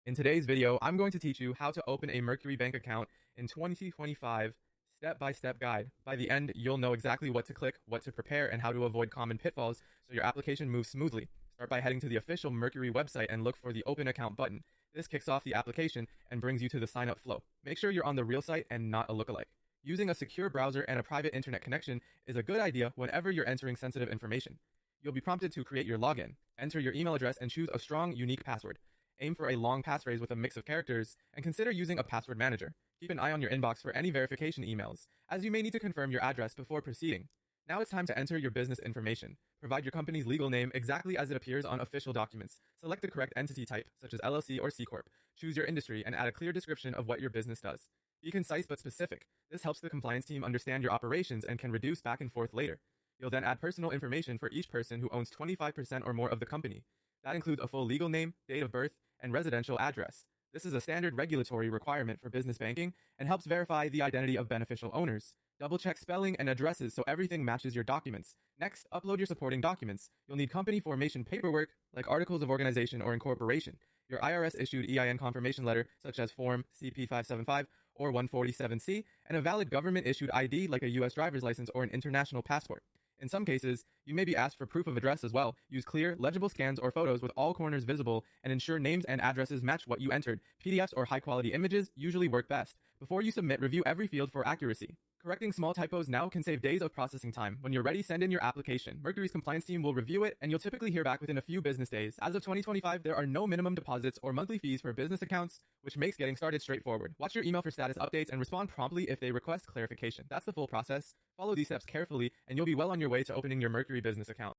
In today's video, I'm going to teach you how to open a Mercury Bank account in 2025, step-by-step guide. By the end, you'll know exactly what to click, what to prepare, and how to avoid common pitfalls so your application moves smoothly. Start by heading to the official Mercury website and look for the Open Account button. This kicks off the application and brings you to the sign-up flow. Make sure you're on the real site and not a lookalike. Using a secure browser and a private internet connection is a good idea whenever you're entering sensitive information. You'll be prompted to create your login. Enter your email address and choose a strong, unique password. Aim for a long passphrase with a mix of characters, and consider using a password manager. Keep an eye on your inbox for any verification emails, as you may need to confirm your address before proceeding. Now it's time to enter your business information. Provide your company's legal name exactly as it appears on official documents. Select the correct entity type, such as LLC or C Corp. Choose your industry and add a clear description of what your business does. Be concise but specific. This helps the compliance team understand your operations and can reduce back and forth later. You'll then add personal information for each person who owns 25% or more of the company. That includes a full legal name, date of birth, and residential address. This is a standard regulatory requirement for business banking and helps verify the identity of beneficial owners. Double-check spelling and addresses so everything matches your documents. Next, upload your supporting documents. You'll need company formation paperwork, like articles of organization or incorporation, your IRS-issued EIN confirmation letter, such as Form CP575 or 147C, and a valid government-issued ID like a U.S. driver's license or an international passport. In some cases, you may be asked for proof of address as well. Use clear, legible scans or photos with all corners visible and ensure names and addresses match what you entered. PDFs or high-quality images usually work best. Before you submit, review every field for accuracy. Correcting small typos now can save days of processing time. When you're ready, send in your application. Mercury's compliance team will review it, and you'll typically hear back within a few business days. As of 2025, there are no minimum deposits or monthly fees for business accounts, which makes getting started straightforward. Watch your email for status updates and respond promptly if they request clarification. That's the full process. Follow these steps carefully, and you'll be well on your way to opening your Mercury business account.